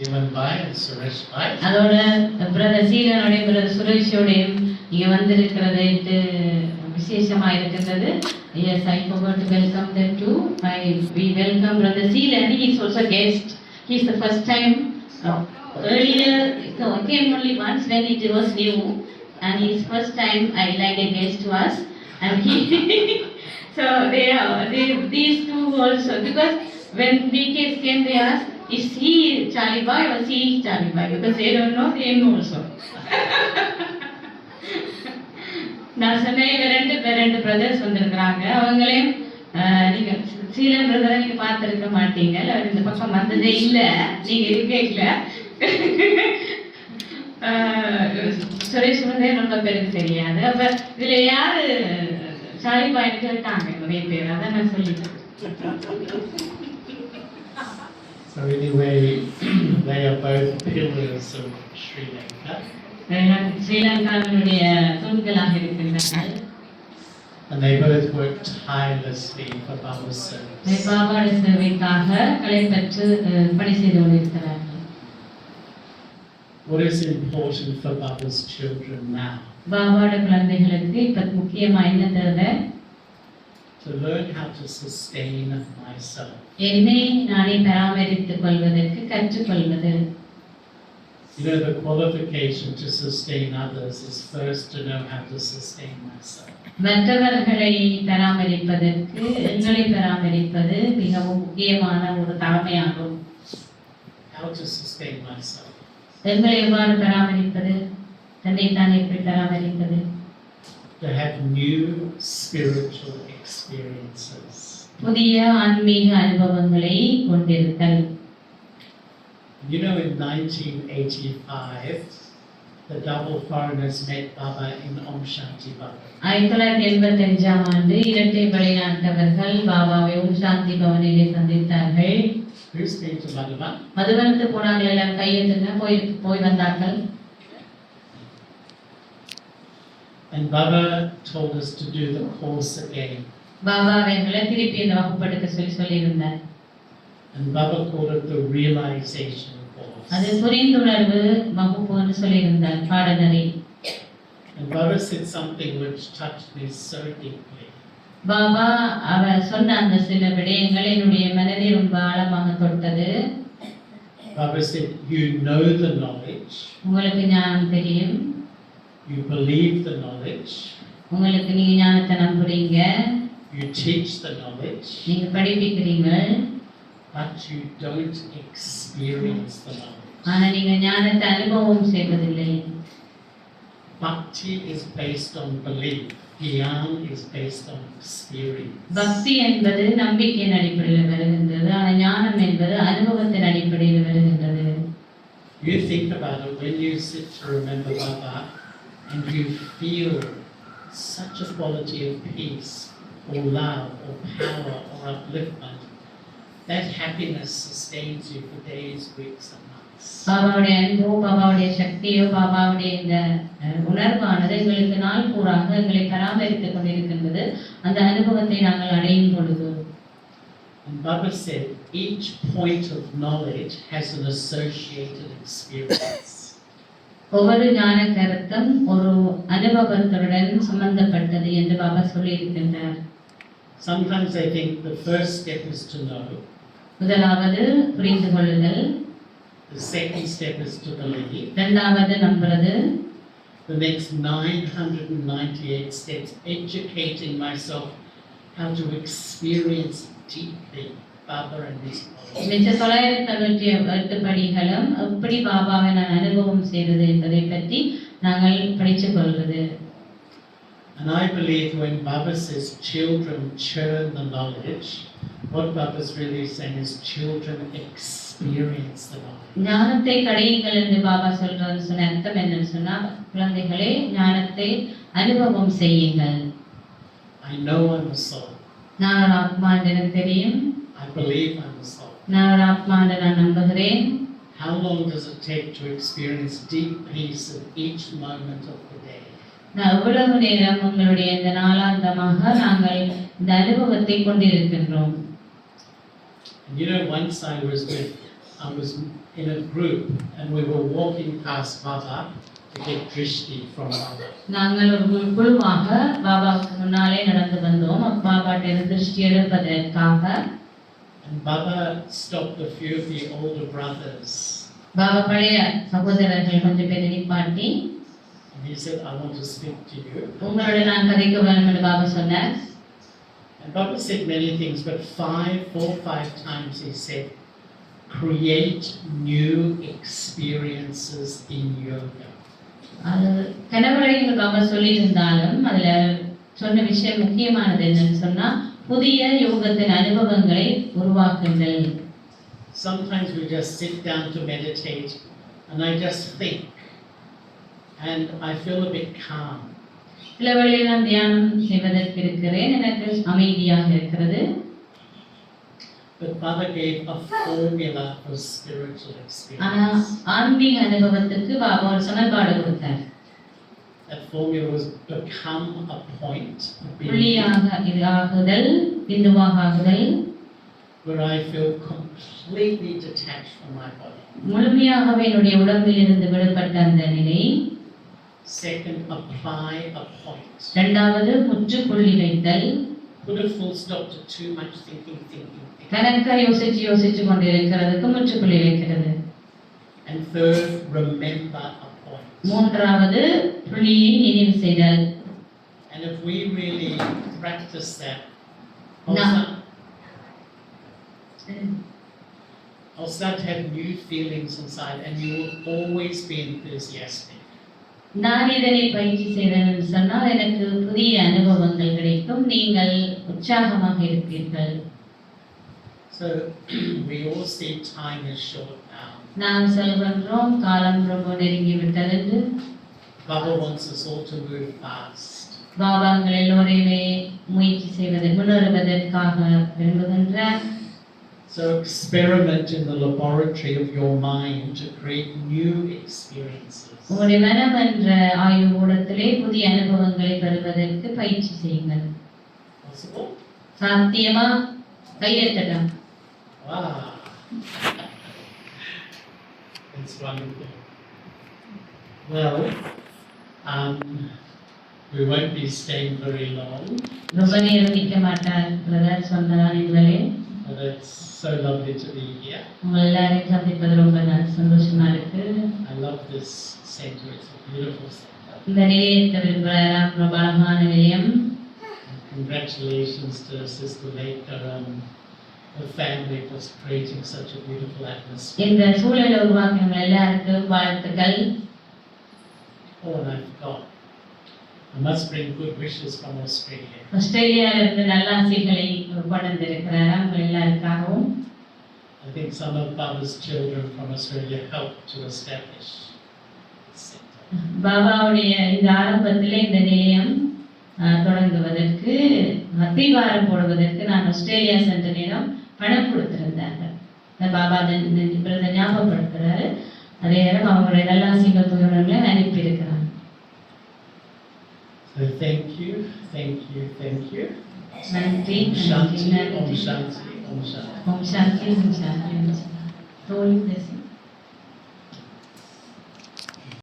Even by and Suresh by. அதோட brother சீலனோட brother சுரேஷோடையும் இங்க வந்திருக்கிறது விசேஷமா இருக்கின்றது. Yes, I forgot to welcome them too. We welcome brother Seelan. He is also guest. He is the first time. Earlier, so I came only once when it was new, and he is first time I like a guest to us. And he, so these two also, because when BKs came, they asked, is he Charlie Boy or she is Charlie Boy? Because they don't know, they know also. நான் சொன்னேன் ரெண்டு brothers வந்திருக்கிறாங்க. அவங்களையும் நீங்க சீலன் பிரதரை நீங்க பார்த்துருக்க மாட்டீங்க, அவர் இந்த பக்கம் வந்ததே இல்லை, நீங்க இருக்கே இல்லை. சுரேஷ் வந்து ரொம்ப பேருக்கு தெரியாது. அப்ப இதுல யாரு சாரி பாயிண்ட் கேட்டாங்க நிறைய பேர், அதான் நான் சொல்லிட்டேன். So anyway, they are both pillars of Sri Lanka. ஸ்ரீலங்காவினுடைய தூண்களாக இருக்கின்றனர். And they both work tirelessly for Baba's service. பாபாட சேவைக்காக களைப்பற்று பணி செய்து கொண்டிருக்கிறார்கள். What is important for Baba's children now? பாபாட குழந்தைகளுக்கு இப்ப முக்கியமா என்ன தேவை? To learn how to sustain myself. என்னை நானே பராமரித்துக் கொள்வதற்கு கற்றுக்கொள்வது. You know, the qualification to sustain others is first to know how to sustain myself. மற்றவர்களை பராமரிப்பதற்கு எங்களை பராமரிப்பது மிகவும் முக்கியமான ஒரு தலைமையாகும். How to sustain myself? எங்களை எவ்வாறு பராமரிப்பது? தன்னைத்தான் எப்படி பராமரிப்பது? To have new spiritual experiences. புதிய ஆன்மீக அனுபவங்களை கொண்டிருத்தல். You know, in 1985, the double foreigners met Baba in Om Shanti Bhavan. 1985 ஆண்டு இரட்டை வெளிநாட்டவர்கள் பாபாவை ஓம் சாந்தி பவனிலே சந்தித்தார்கள். Who's been to Madhuban? மதுவனத்து போனாங்க, எல்லாம் கையெழுத்துங்க, போய் வந்தார்கள். And Baba told us to do the course again. Baba அவங்களை திருப்பி இந்த வகுப்படுத்த சொல்லியிருந்தார். And Baba called it the realization course. அது புரிந்துணர்வு வகுப்புன்னு சொல்லியிருந்தார், பாடநெறி. And Baba said something which touched me so deeply. Baba அவர் சொன்ன அந்த சில விடயங்கள் என்னுடைய மனதை ரொம்ப ஆழமாக தொட்டது. Baba said, you know the knowledge. உங்களுக்கு ஞானம் தெரியும். You believe the knowledge. உங்களுக்கு நீங்க ஞானத்தை நம்புறீங்க. You teach the knowledge. நீங்க படிப்பிக்கிறீங்க. But you don't experience the knowledge. ஆனா நீங்க ஞானத்தை அனுபவம் செய்வதில்லை. Bhakti is based on belief. Gyan is based on experience. பக்தி என்பது நம்பிக்கையின் அடிப்படையில் வருகின்றது, ஆனால் ஞானம் என்பது அனுபவத்தின் அடிப்படையில் வருகின்றது. You think about it when you sit to remember Baba and you feel such a quality of peace or love or power or upliftment. That happiness sustains you for days, weeks and months. பாபாவுடைய அன்போ, பாபாவுடைய சக்தியோ, பாபாவுடைய இந்த உணர்வானது எங்களுக்கு நாள் பூராக எங்களை பராமரித்துக் கொண்டிருக்கின்றது. அந்த அனுபவத்தை நாங்கள் அடையும் பொழுது. And Baba said each point of knowledge has an associated experience. ஒவ்வொரு ஞான கருத்தும் ஒரு அனுபவத்துடன் சம்பந்தப்பட்டது என்று பாபா சொல்லியிருக்கின்றார். Sometimes I think the first step is to know. முதலாவது புரிந்து கொள்ளுதல். The second step is to believe. இரண்டாவது நம்புறது. The next 998 steps, educating myself how to experience deeply Baba and His knowledge. மிச்ச 998 படிகளும் எப்படி பாபாவை நான் அனுபவம் செய்வது என்பதை பற்றி நாங்கள் படித்துக் கொள்வது. And I believe when Baba says children churn the knowledge, what Baba is really saying is children experience the knowledge. ஞானத்தை கடையுங்கள் என்று பாபா சொல்றது சொன்ன அர்த்தம் என்னன்னு சொன்னா, குழந்தைகளே ஞானத்தை அனுபவம் செய்யுங்கள். I know I'm a soul. நான் ஒரு ஆத்மா என்று எனக்கு தெரியும். I believe I'm a soul. நான் ஒரு ஆத்மா என்று நான் நம்புகிறேன். How long does it take to experience deep peace in each moment of the day? நான் எவ்வளவு நேரம் உங்களுடைய இந்த நாளாந்தமாக நாங்கள் இந்த அனுபவத்தை கொண்டிருக்கின்றோம். You know, once I was in a group and we were walking past Baba to get drishti from Baba. நாங்கள் ஒரு குழுவாக பாபாவுக்கு முன்னாலே நடந்து வந்தோம் பாபாட்ட திருஷ்டி எடுப்பதற்காக. And Baba stopped a few of the older brothers. Baba பழைய சகோதரர்கள் கொஞ்சம் பேரை நிப்பாட்டி And he said, I want to speak to you. உங்களோட நான் கதைக்க வேண்டும் என்று பாபா சொன்னார். And Baba said many things, but 4 or 5 times he said, create new experiences in yoga. அது கனவுலையும் பாபா சொல்லியிருந்தாலும் அதுல சொன்ன விஷயம் முக்கியமானது என்னன்னு சொன்னா புதிய யோகத்தின் அனுபவங்களை உருவாக்குங்கள். Sometimes we just sit down to meditate and I just think and I feel a bit calm. சில வேளையில் நான் தியானம் செய்வதற்கு இருக்கிறேன், எனக்கு அமைதியாக இருக்கிறது. But Baba gave a formula for spiritual ஆனா experience. ஆன்மீக அனுபவத்துக்கு பாபா ஒரு சமன்பாடு கொடுத்தார். That formula was become a point of being புள்ளியாக இது ஆகுதல், பிந்துவாக ஆகுதல், where I feel completely detached from my body. முழுமையாகவே என்னுடைய உடம்பில் இருந்து விடுபட்ட அந்த நிலை. Second, apply a point. இரண்டாவது முற்றுப்புள்ளி வைத்தல். Put a full stop to too much thinking. கணக்கா யோசிச்சு கொண்டிருக்கிறதுக்கு முற்றுப்புள்ளி வைக்கிறது. And third, remember a point. மூன்றாவது புள்ளியை நினைவு செய்தல். And if we really practice that, I'll start to have new feelings inside and you will always be enthusiastic. நான் இதனை பயிற்சி செய்தேன் என்று சொன்னால் எனக்கு புதிய அனுபவங்கள் கிடைக்கும், நீங்கள் உற்சாகமாக இருப்பீர்கள். So we all see time is short now. நாம் சொல்கின்றோம் காலம் ரொம்ப நெருங்கி விட்டது என்று. Baba wants us all to move fast. Baba எங்கள் எல்லோரையுமே முயற்சி செய்வதற்கு முன்னேறுவதற்காக விரும்புகின்றார். So experiment in the laboratory of your mind to create new experiences. உங்களுடைய மனம் என்ற ஆய்வுக்கூடத்திலே புதிய அனுபவங்களை பெறுவதற்கு பயிற்சி செய்யுங்கள். Possible? சாத்தியமா? கையெழுத்தட்டும். Wow. That's wonderful. Well, we won't be staying very long. ரொம்ப நேரம் நிற்க மாட்டார் பிரதர் சொன்னார் இதுவரை. But it's so lovely to be here. உங்கள் எல்லாரையும் சந்திப்பது ரொம்ப சந்தோஷமா இருக்கு. I love this center. It's a beautiful center. இந்த நிலையத்தை விரும்புகிறாராம், ரொம்ப அழகான நிலையம். Congratulations to Sister Leka and the family for creating such a beautiful atmosphere. இந்த சூழலை உருவாக்கின எல்லாருக்கும் வாழ்த்துக்கள். Oh, and I forgot. I must bring good wishes from Australia. ஆஸ்திரேலியாவிலிருந்து நல்ல ஆசைகளை கொண்டு வந்திருக்கிறாராம் உங்கள் எல்லாருக்காகவும். I think some of Baba's children from Australia helped to establish the center. பாபாவுடைய இந்த ஆரம்பத்திலே இந்த நிலையம் தொடங்குவதற்கு அத்திவாரம் போடுவதற்கு நான் ஆஸ்திரேலியா சென்ற நேரம் பணம் கொடுத்திருந்தார்கள். பாபா பிரதர் ஞாபகப்படுத்துறாரு. அதே நேரம் அவங்களுடைய நல்லாசிகள் புகழங்களை அனுப்பியிருக்கிறாங்க. So thank you. நன்றி. Om Shanti, Om Shanti, Om Shanti. Om Shanti, Om Shanti.